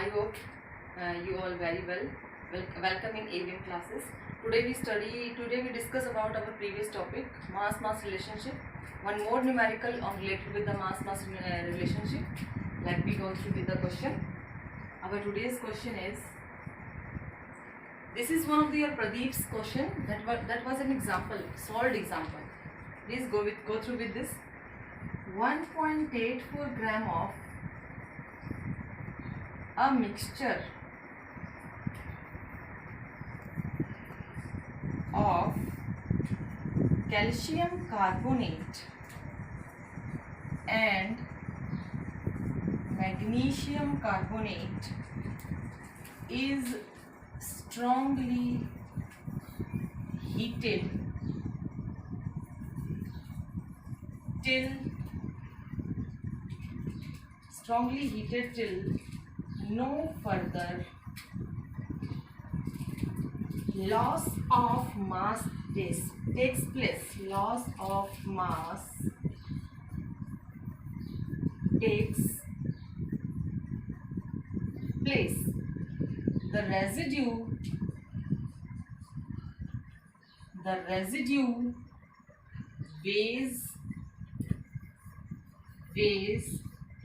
I hope you all very well. Welcome in ABM classes. Today we discuss about our previous topic, mass relationship. One more numerical on related with the mass relationship. Let me go through with the question. Our today's question is. This is one of your Pradeep's question. That was an example, solved example. Please go through with this. 1.84 gram of a mixture of calcium carbonate and magnesium carbonate is strongly heated till no further loss of mass takes place. Loss of mass takes place. The residue weighs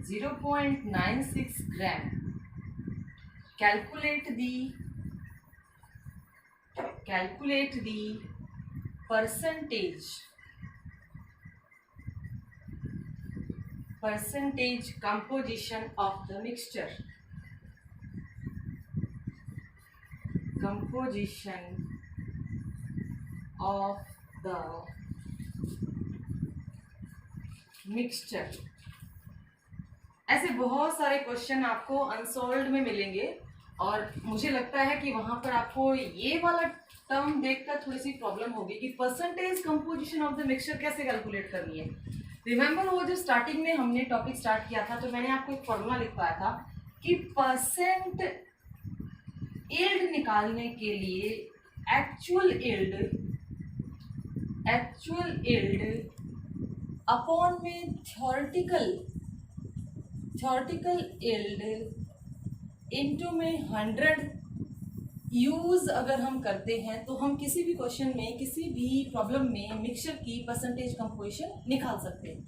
0.96 gram. Calculate the percentage composition of the mixture. Composition of the mixture. ऐसे बहुत सारे question आपको unsolved में मिलेंगे और मुझे लगता है कि वहां पर आपको ये वाला टर्म देखकर थोड़ी सी प्रॉब्लम होगी कि percentage composition of the mixture कैसे कैलकुलेट करनी है. रिमेंबर वो जब स्टार्टिंग में हमने टॉपिक स्टार्ट किया था तो मैंने आपको एक फॉर्मूला लिखवाया था कि परसेंट यील्ड निकालने के लिए एक्चुअल यील्ड अपॉन में थ्योरेटिकल यील्ड इनटू में 100 यूज अगर हम करते हैं तो हम किसी भी क्वेश्चन में किसी भी प्रॉब्लम में मिक्सचर की परसेंटेज कंपोजिशन निकाल सकते हैं.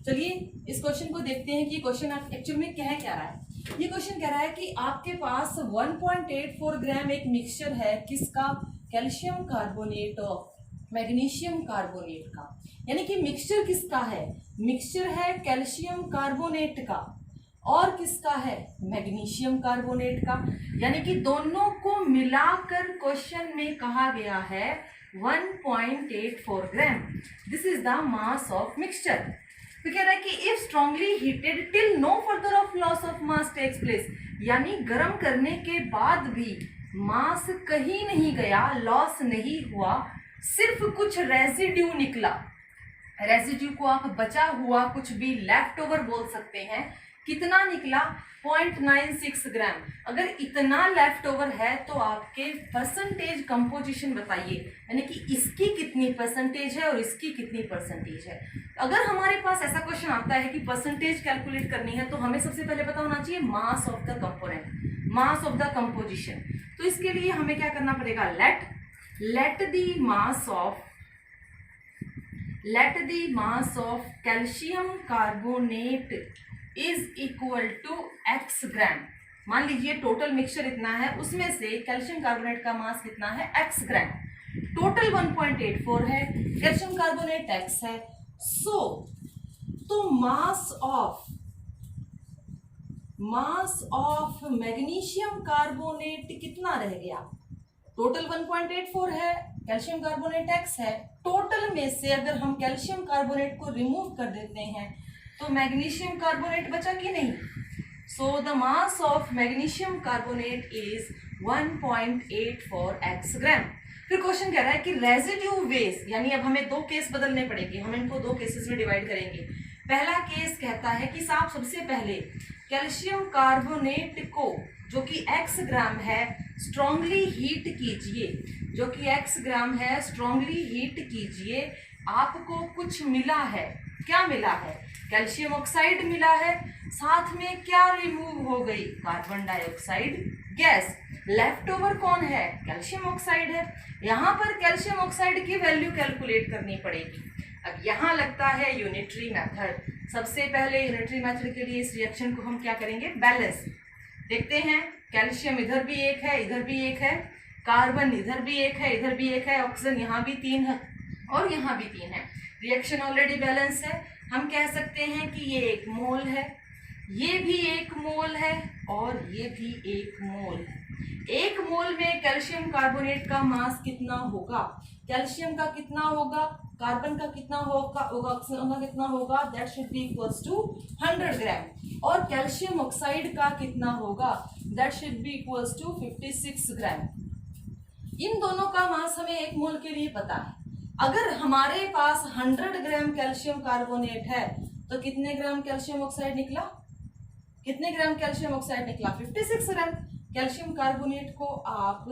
चलिए इस क्वेश्चन को देखते हैं कि क्वेश्चन एक्चुअल में क्या रहा है. ये क्वेश्चन कह रहा है कि आपके पास 1.84 ग्राम एक मिक्सचर है. किसका? कैल्शियम कार्बोनेट और मैग्नीशियम कार्बोनेट का. यानी कि मिक्सचर किसका है? मिक्सचर है कैल्शियम कार्बोनेट का और किसका है? मैग्नीशियम कार्बोनेट का. यानी कि दोनों को मिलाकर क्वेश्चन में कहा गया है 1.84 gram. This is the mass of mixture. तो कह रहा है कि if strongly heated till no further of loss of mass takes place. यानी गर्म करने के बाद भी मास कहीं नहीं गया, लॉस नहीं हुआ, सिर्फ कुछ रेजिड्यू निकला. रेजिड्यू को आप बचा हुआ कुछ भी लेफ्ट ओवर बोल सकते हैं. कितना निकला? 0.96 ग्राम. अगर इतना लेफ्ट ओवर है तो आपके परसेंटेज कंपोजिशन बताइए, यानी कि इसकी कितनी परसेंटेज है और इसकी कितनी परसेंटेज है. अगर हमारे पास ऐसा क्वेश्चन आता है कि परसेंटेज कैलकुलेट करनी है तो हमें सबसे पहले पता होना चाहिए mass of the component, mass of the composition. तो इसके लिए हमें क्या करना पड़ेगा? Let the mass of calcium carbonate is equal to x gram. मान लीजिए टोटल मिक्सचर इतना है, उसमें से कैल्शियम कार्बोनेट का मास कितना है? x ग्राम. टोटल 1.84 है, कैल्शियम कार्बोनेट x है. तो मास ऑफ मैग्नीशियम कार्बोनेट कितना रह गया? टोटल 1.84 है, कैल्शियम कार्बोनेट x है. टोटल में से अगर हम कैल्शियम कार्बोनेट को रिमूव कर देते हैं तो मैग्नीशियम कार्बोनेट बचा कि नहीं? So the mass of magnesium carbonate is 1.84 x ग्राम. फिर क्वेश्चन कह रहा है कि रेजिड्यू वेज, यानी अब हमें दो केस बदलने पड़ेंगे. हम इनको दो केसेस में डिवाइड करेंगे. पहला केस कहता है कि साहब सबसे पहले कैल्शियम कार्बोनेट को जो कि x ग्राम है स्ट्रांगली हीट कीजिए. जो कि x ग्राम है स्ट्रांगली हीट कीजिए. आपको कुछ मिला है क्या मिला है? कैल्शियम ऑक्साइड मिला है, साथ में क्या रिमूव हो गई? Carbon dioxide gas. Left over कौन है? कैल्शियम ऑक्साइड है। यहाँ पर कैल्शियम ऑक्साइड की वैल्यू कैलकुलेट करनी पड़ेगी। अब यहाँ लगता है यूनिटरी मेथड। सबसे पहले यूनिटरी मेथड के लिए इस रिएक्शन को हम क्या करेंगे? बैलेंस। देखते हैं, कैल्शियम इधर भी एक है, इधर भी एक है, कार्बन इधर भी एक है, इधर भी एक है, ऑक्सीजन यहाँ भी 3 है और यहाँ भी 3 है। रिएक्शन ऑलरेडी बैलेंस है। हम कह सकते हैं कि ये 1 मोल है, ये भी 1 मोल है और ये भी 1 मोल है। 1 मोल में कैल्शियम कार्बोनेट का मास कितना होगा? कैल्शियम का कितना होगा, कार्बन का कितना होगा, ऑक्सीजन का कितना होगा? That should be equals to 100 gram. और कैल्शियम ऑक्साइड का कितना होगा? That should be equals to 56 gram. इन दोनों का मास हमें 1 मोल के लिए पता है। अगर हमारे पास 100 ग्राम कैल्शियम कार्बोनेट है तो कितने ग्राम कैल्शियम ऑक्साइड निकला? कितने ग्राम कैल्शियम ऑक्साइड निकला? 56 ग्राम। कैल्शियम कार्बोनेट को आप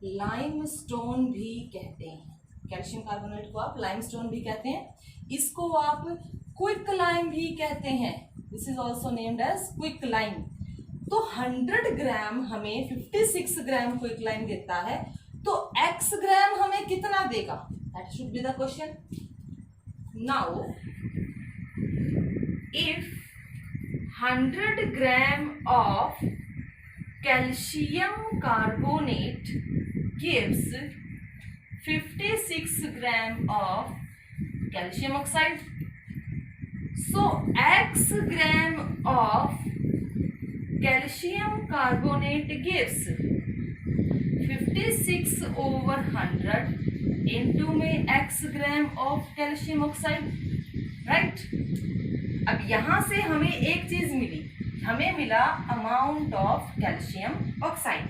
लाइमस्टोन भी कहते हैं। कैल्शियम कार्बोनेट को आप लाइमस्टोन भी कहते हैं। इसको आप क्विक लाइम भी कहते हैं। This is also named as quick lime. तो 100 ग्राम हमें 56 ग्राम क्विक लाइम देता है, तो x ग्राम हमें कितना देगा? That should be the question. Now if 100 gram of calcium carbonate gives 56 gram of calcium oxide. So x gram of calcium carbonate gives 56 over 100 into में x gram of calcium oxide, right? अब यहां से हमें एक चीज मिली, हमें मिला amount of calcium oxide.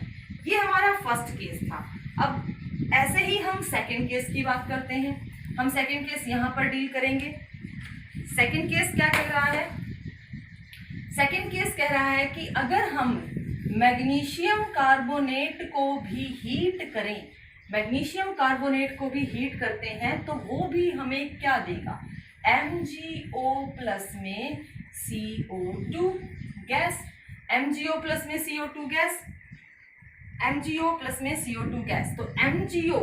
ये हमारा फर्स्ट केस था। अब ऐसे ही हम सेकंड केस की बात करते हैं। हम सेकंड केस यहाँ पर डील करेंगे। सेकंड केस क्या कह रहा है? सेकंड केस कह रहा है कि अगर हम मैग्नीशियम कार्बोनेट को भी हीट करें, मैग्नीशियम कार्बोनेट को भी हीट करते हैं तो वो भी हमें क्या देगा? MgO प्लस में CO2 गैस। MgO प्लस में CO2 गैस, MgO प्लस में CO2 गैस। तो MgO,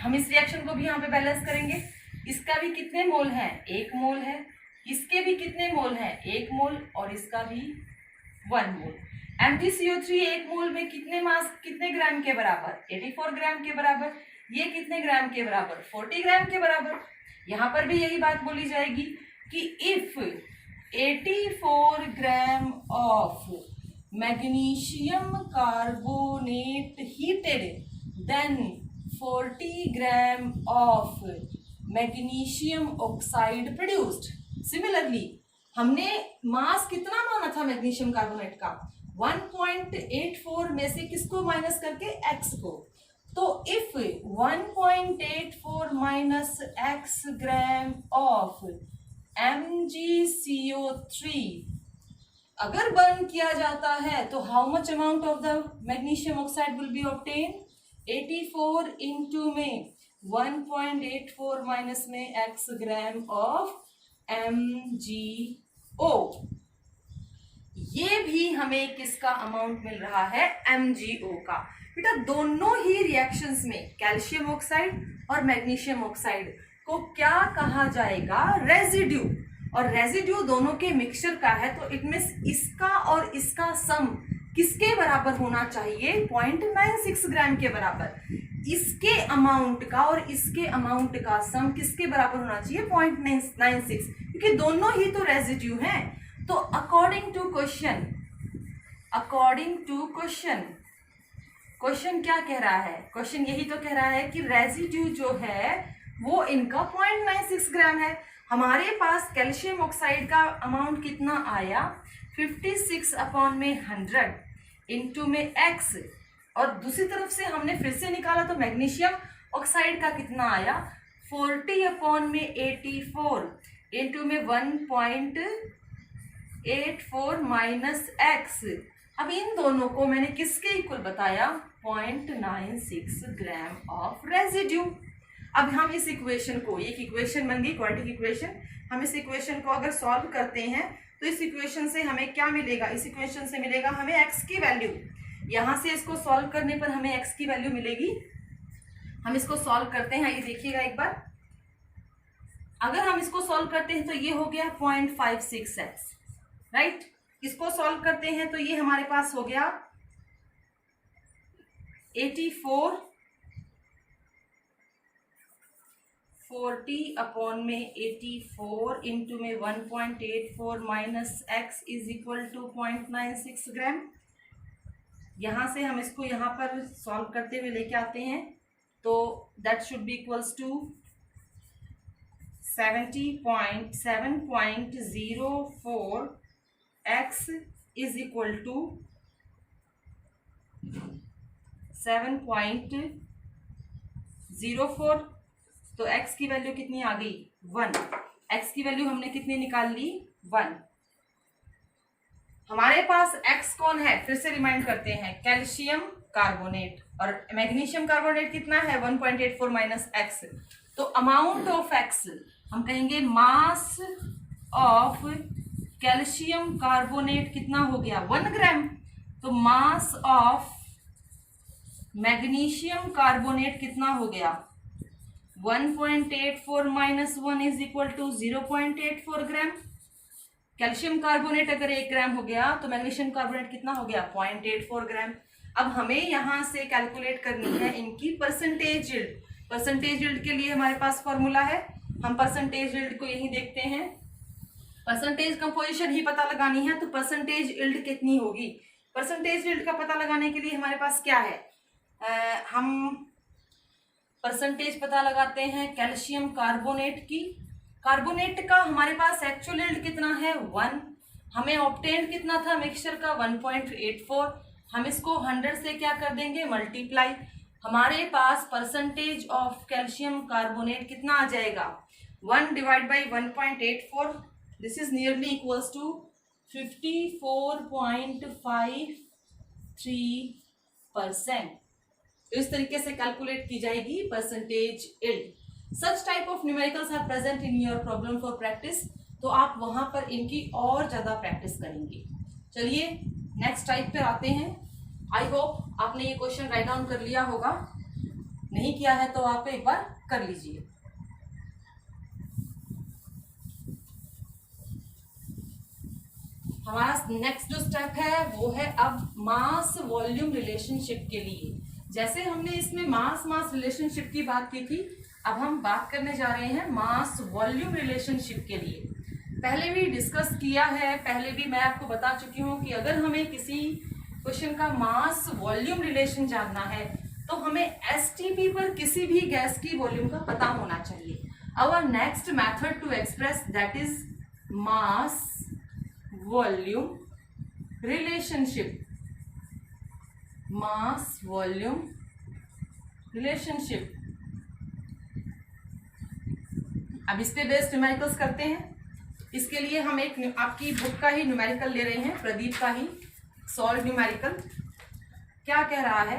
हम इस रिएक्शन को भी यहाँ पे बैलेंस करेंगे। इसका भी कितने मोल है? 1 मोल है। इसके भी कितने मोल है? 1 मोल। और इसका भी 1 मोल। MgCO3 1 मोल में कितने मास, कितने ग्राम के बराबर? 84 ग्राम के बराबर। ये कितने ग्राम के बराबर? 40 ग्राम के बराबर। यहाँ पर भी यही बात बोली जाएगी कि if 84 gram of magnesium carbonate heated then 40 gram of magnesium oxide produced. Similarly हमने मास कितना माना था मैग्नीशियम कार्बोनेट का? 1.84 में से किसको माइनस करके? x को। तो if 1.84 minus x gram of MgCO3 अगर बर्न किया जाता है तो how much amount of the magnesium oxide will be obtain? 84 into में 1.84 माइनस में x ग्राम ऑफ MgO। ये भी हमें किसका अमाउंट मिल रहा है? MgO का। बेटा दोनों ही रिएक्शंस में कैल्शियम ऑक्साइड और मैग्नीशियम ऑक्साइड को क्या कहा जाएगा? रेजिड्यू। और रेजिड्यू दोनों के मिक्सचर का है, तो इट मींस इसका और इसका सम किसके बराबर होना चाहिए? 0.96 ग्राम के बराबर। इसके अमाउंट का और इसके अमाउंट का सम किसके बराबर होना चाहिए? 0.96, क्योंकि दोनों ही तो रेजिड्यू हैं। तो अकॉर्डिंग टू क्वेश्चन क्या कह रहा है? क्वेश्चन यही तो कह रहा है कि रेजिड्यू जो है वो इनका 0.96 ग्राम है। हमारे पास कैल्शियम ऑक्साइड का अमाउंट कितना आया? 56 अपॉन में 100 इंटू में x, और दूसरी तरफ से हमने फिर से निकाला तो मैग्नीशियम ऑक्साइड का कितना आया? 40 अपॉन में 84 इंटू में 1.84 माइनस x। अब इन दोनों को मैंने किसके इक्वल बताया? 0.96 ग्राम ऑफ रेजिड्यू। अब हम इस इक्वेशन को, एक इक्वेशन बन गई क्वाड्रेटिक इक्वेशन, हम इस इक्वेशन को अगर सॉल्व करते हैं तो इस इक्वेशन से हमें क्या मिलेगा, इस इक्वेशन से मिलेगा हमें x की वैल्यू। यहां से इसको सॉल्व करने पर हमें x की वैल्यू मिलेगी। हम इसको सॉल्व करते हैं, ये देखिएगा एक बार। अगर हम इसको सॉल्व करते हैं तो ये हो गया 0.56x, राइट। इसको सॉल्व करते हैं तो ये हमारे पास हो गया 84 40 अपॉन में 84 इंटू में 1.84 minus x is equal to 0.96 gram. यहां से हम इसको यहां पर सॉल्व करते हुए लेके आते हैं तो that should be equals to 7.04 x is equal to 7.04। तो x की वैल्यू कितनी आ गई, 1। x की वैल्यू हमने कितनी निकाल ली, 1। हमारे पास x कौन है, फिर से रिमाइंड करते हैं, कैल्शियम कार्बोनेट, और मैग्नीशियम कार्बोनेट कितना है 1.84 माइनस x। तो अमाउंट ऑफ x हम कहेंगे मास ऑफ कैल्शियम कार्बोनेट कितना हो गया, 1 ग्राम। तो मास ऑफ मैग्नीशियम कार्बोनेट कितना हो गया, 1.84 minus 1 is equal to 0.84 gram. Calcium carbonate अगर 1 ग्राम हो गया तो मैग्नीशियम कार्बोनेट कितना हो गया, 0.84 ग्राम। अब हमें यहां से कैलकुलेट करनी है इनकी परसेंटेज यील्ड। परसेंटेज यील्ड के लिए हमारे पास फॉर्मूला है, हम परसेंटेज यील्ड को यही देखते हैं। परसेंटेज कंपोजिशन ही पता लगानी है, तो परसेंटेज यील्ड कितनी होगी। परसेंटेज यील्ड का पता लगाने के लिए हमारे पास क्या है, हम परसेंटेज पता लगाते हैं कैल्शियम कार्बोनेट की। कार्बोनेट का हमारे पास एक्चुअल यील्ड कितना है, 1। हमें ऑब्टेन कितना था मिक्सचर का, 1.84। हम इसको 100 से क्या कर देंगे, मल्टीप्लाई। हमारे पास परसेंटेज ऑफ कैल्शियम कार्बोनेट कितना आ जाएगा, 1 divide by 1.84, this is nearly equals to 54.53%। तो इस तरीके से कैलकुलेट की जाएगी percentage yield. Such type of numericals are present in your problem for practice, तो आप वहां पर इनकी और ज्यादा प्रैक्टिस करेंगे। चलिए नेक्स्ट टाइप पे आते हैं। आई होप आपने ये क्वेश्चन राइट डाउन कर लिया होगा, नहीं किया है तो आप एक बार कर लीजिए। हमारा नेक्स्ट जो स्टेप है वो है अब मास वॉल्यूम रिलेशनशिप के लिए। जैसे हमने इसमें मास मास रिलेशनशिप की बात की थी, अब हम बात करने जा रहे हैं मास वॉल्यूम रिलेशनशिप के लिए। पहले भी डिस्कस किया है, पहले भी मैं आपको बता चुकी हूँ कि अगर हमें किसी क्वेश्चन का मास वॉल्यूम रिलेशन जानना है तो हमें एसटीपी पर किसी भी गैस की वॉल्यूम का पता होना चाहिए। Our next method to express that is mass volume relationship. Mass volume relationship. अब इस पे बेस्ड न्यूमेरिकल्स करते हैं। इसके लिए हम एक आपकी बुक का ही न्यूमेरिकल ले रहे हैं, प्रदीप का ही सॉल्व न्यूमेरिकल। क्या कह रहा है,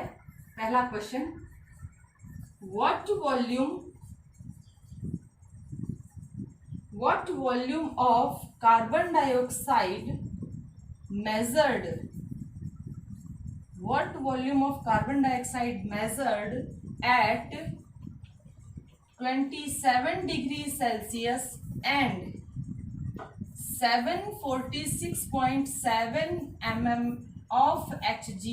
पहला question, what volume of carbon dioxide measured, what volume of carbon dioxide measured at 27 degrees Celsius and 746.7 mm of Hg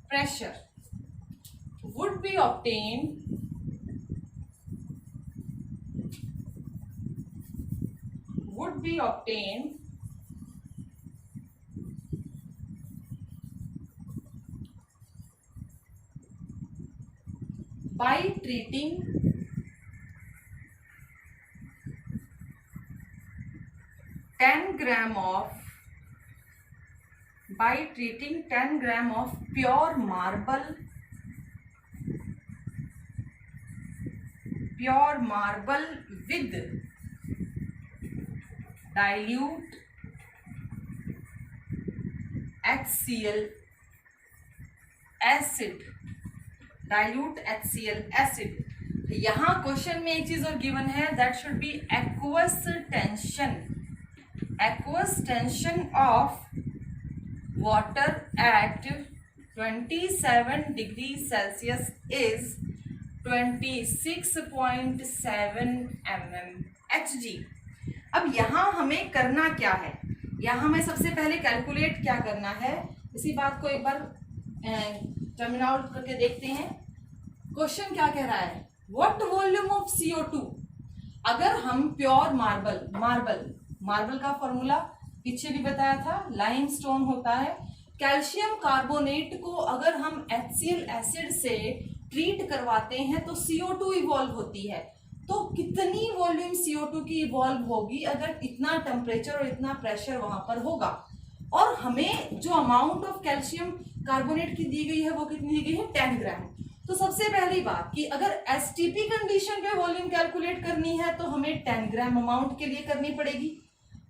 pressure, would be obtained by treating 10 gram of pure marble with dilute HCl acid, dilute HCl acid. यहाँ question में एक चीज और given है, that should B aqueous tension of water at 27 degree Celsius is 26.7 mmHg। अब यहाँ हमें करना क्या है, यहाँ हमें सबसे पहले कैलकुलेट क्या करना है, इसी बात को एक बार टर्मिन आउट करके देखते हैं। क्वेश्चन क्या कह रहा है, व्हाट वॉल्यूम ऑफ CO2। अगर हम प्योर मार्बल का फॉर्मूला पीछे भी बताया था, लाइमस्टोन होता है। कैल्शियम कार्बोनेट को अगर हम HCl एसिड से ट्रीट करवाते हैं तो CO2 इवॉल्व होती है। तो कितनी वॉल्यूम CO2 की इवॉल्व होगी अगर इतना टेम्परेचर और इतना प्रेशर वहां पर होगा। और हमें जो अमाउंट ऑफ कैल्शियम कार्बोनेट की दी गई है वो कितनी दी गई है, 10 ग्राम। तो सबसे पहली बात कि अगर STP कंडीशन पे वॉल्यूम कैलकुलेट करनी है तो हमें 10 ग्राम अमाउंट के लिए करनी पड़ेगी।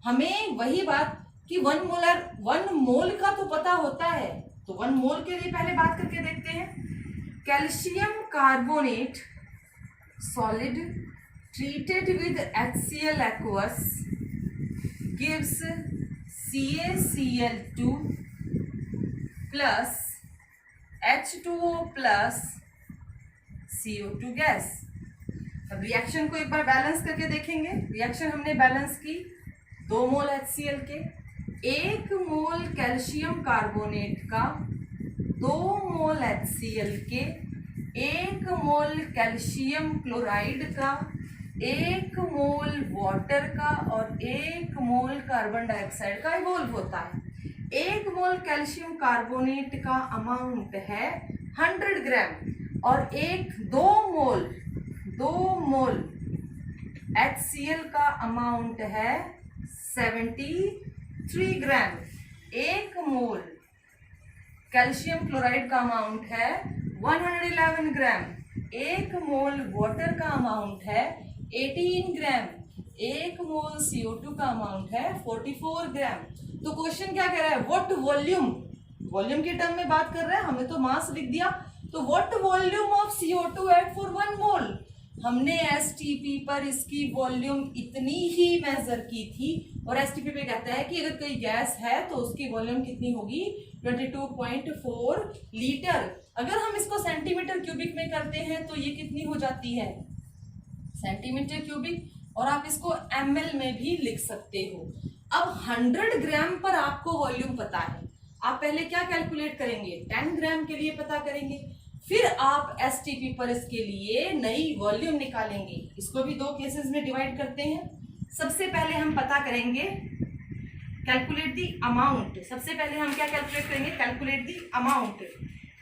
हमें वही बात कि 1 मोल का तो पता होता है, तो 1 मोल के लिए पहले बात करके देखते हैं। Calcium carbonate solid treated with HCl aqueous gives CaCl2 plus H2O plus CO2 gas. अब रिएक्शन को एक बार बैलेंस करके देखेंगे। रिएक्शन हमने बैलेंस की, 2 मोल HCl के, 1 मोल कैल्शियम कार्बोनेट का, 2 मोल HCl के, 1 मोल कैल्शियम क्लोराइड का, 1 मोल वाटर का और 1 मोल कार्बन डाइऑक्साइड का इवॉल्व होता है। 1 मोल कैल्शियम कार्बोनेट का अमाउंट है 100 ग्राम और 2 मोल HCl का अमाउंट है 73 ग्राम। 1 मोल कैल्शियम क्लोराइड का अमाउंट है 111 ग्राम। 1 मोल वाटर का अमाउंट है 18 ग्राम। 1 मोल CO2 का अमाउंट है 44 ग्राम। तो क्वेश्चन क्या कह रहा है, व्हाट वॉल्यूम के टर्म में बात कर रहा है, हमें तो मास लिख दिया। तो what volume of CO2 at for 1 mole. हमने STP पर इसकी वॉल्यूम इतनी ही मेजर की थी और STP पे कहता है कि अगर कोई गैस है तो उसकी वॉल्यूम कितनी होगी, 22.4 लीटर। अगर हम इसको सेंटीमीटर क्यूबिक में करते हैं तो ये कितनी हो जाती है, सेंटीमीटर क्यूबिक, और आप इसको ml में भी लिख सकते हो। अब 100 ग्राम पर आपको वॉल्यूम पता है, आप पहले क्या कैलकुलेट करेंगे, 10 ग्राम के लिए पता करेंगे, फिर आप STP पर इसके लिए नई वॉल्यूम निकालेंगे। इसको भी 2 केसेस में डिवाइड करते हैं। सबसे पहले हम पता करेंगे कैलकुलेट दी अमाउंट। सबसे पहले हम क्या कैलकुलेट करेंगे, कैलकुलेट दी अमाउंट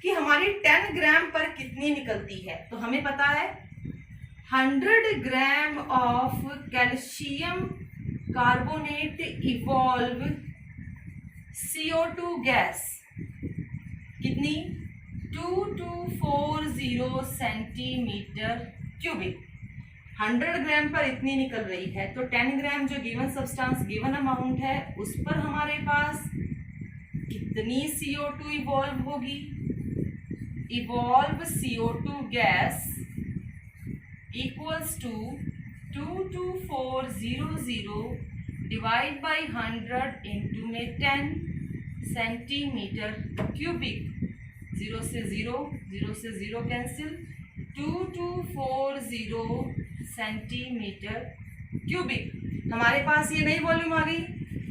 कि हमारी 10 ग्राम पर कितनी निकलती है। तो हमें पता है 100 gram of calcium carbonate evolve CO2 gas कितनी, 2240 सेंटीमीटर क्यूबिक। 100 ग्राम पर इतनी निकल रही है तो 10 ग्राम जो गिवन सब्सटेंस गिवन अमाउंट है उस पर हमारे पास कितनी CO2 इवॉल्व होगी। Evolve CO2 gas equals to 22400 divide by 100 into में 10 सेंटीमीटर क्यूबिक। 0 से 0 कैंसिल, 2240 सेंटीमीटर क्यूबिक। हमारे पास ये नई वॉल्यूम आ गई।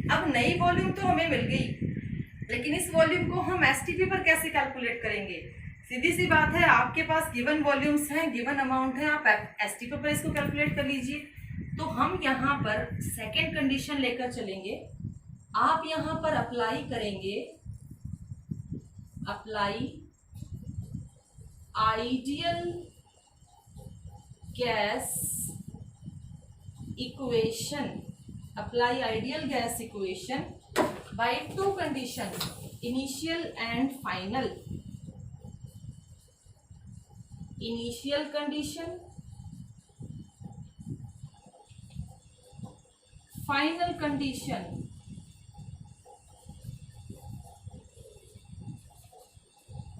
अब नई वॉल्यूम तो हमें मिल गई, लेकिन इस वॉल्यूम को हम STP पर कैसे कैलकुलेट करेंगे। सीधी सी बात है, आपके पास गिवन वॉल्यूम्स हैं, गिवन अमाउंट है, आप STP पर इसको कैलकुलेट कर लीजिए। तो हम यहाँ पर सेकेंड कंडीशन लेकर चलेंगे। आप यहाँ पर अप्लाई करेंगे, apply ideal gas equation, apply ideal gas equation by 2 condition, initial and final. Initial condition, final condition.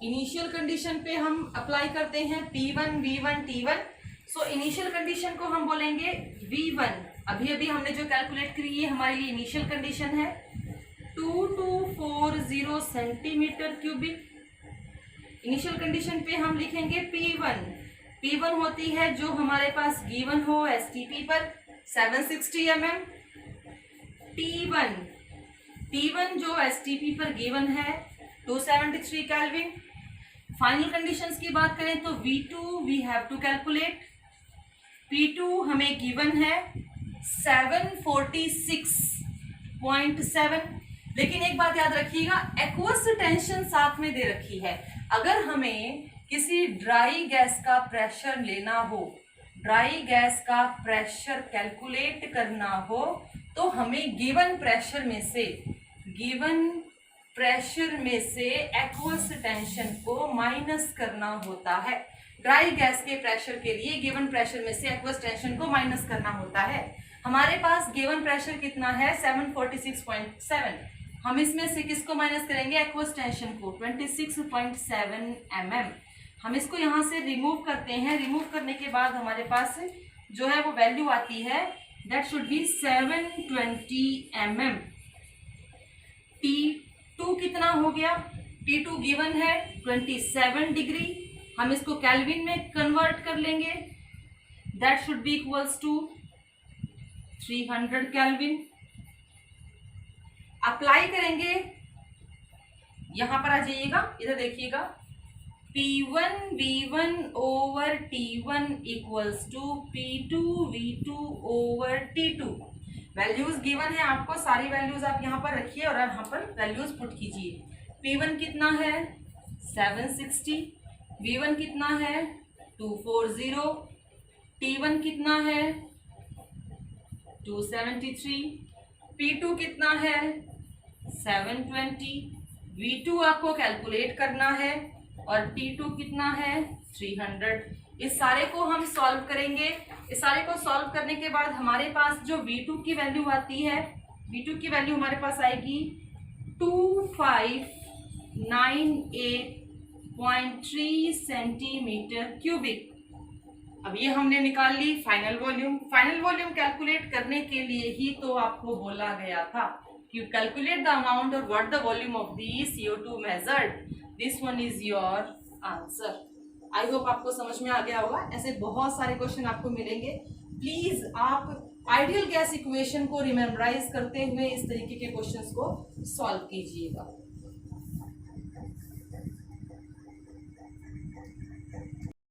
Initial condition पे हम अप्लाई करते हैं P1 V1 T1। So initial condition को हम बोलेंगे V1। अभी अभी हमने जो कैलकुलेट करी है हमारे लिए इनिशियल कंडीशन है 2240 सेंटीमीटर क्यूबिक। इनिशियल कंडीशन पे हम लिखेंगे P1। P1 होती है जो हमारे पास गिवन हो STP पर 760 mm। T1 जो STP पर गिवन है 273 केल्विन। फाइनल कंडीशंस की बात करें तो V2 we have to calculate. P2 हमें गिवन है 746.7। लेकिन एक बात याद रखिएगा, एक्वस टेंशन साथ में दे रखी है। अगर हमें किसी ड्राई गैस का प्रेशर लेना हो, ड्राई गैस का प्रेशर कैलकुलेट करना हो, तो हमें गिवन प्रेशर में से एक्वस टेंशन को माइनस करना होता है। ड्राई गैस के प्रेशर के लिए गिवन प्रेशर में से एक्वस टेंशन को माइनस करना होता है। हमारे पास गिवन प्रेशर कितना है 746.7। हम इसमें से किसको माइनस करेंगे, एक्वस टेंशन को 26.7 mm। हम इसको यहाँ से रिमूव करते हैं। रिमूव करने के बाद हमारे पास जो है वो वैल्यू आती है that should B 720 mm। T2 कितना हो गया, T2 गिवन है 27 डिग्री। हम इसको केल्विन में कन्वर्ट कर लेंगे, that should be equals to 300 kelvin. Apply करेंगे, यहां पर आ जाइएगा, इधर देखिएगा, P1 V1 over T1 equals to P2 V2 over T2। Values given है आपको, सारी वैल्यूज आप यहाँ पर रखिए और यहाँ पर वैल्यूज पुट कीजिए। P1 कितना है 760, V1 कितना है 240, T1 कितना है 273, P2 कितना है 720, V2 आपको कैलकुलेट करना है और T2 कितना है 300। इस सारे को हम सॉल्व करेंगे। इस सारे को सॉल्व करने के बाद हमारे पास जो V2 की वैल्यू आती है, V2 की वैल्यू हमारे पास आएगी 2598.3 सेंटीमीटर क्यूबिक। अब ये हमने निकाल ली final volume. Final volume calculate करने के लिए ही तो आपको बोला गया था कि कैलकुलेट द अमाउंट और what the volume of the CO2 measured. This one is your answer. I hope आपको समझ में आ गया होगा। ऐसे बहुत सारे क्वेश्चन आपको मिलेंगे। प्लीज आप आइडियल गैस इक्वेशन को रिमेम्बराइज करते हुए इस तरीके के क्वेश्चंस को सॉल्व कीजिएगा।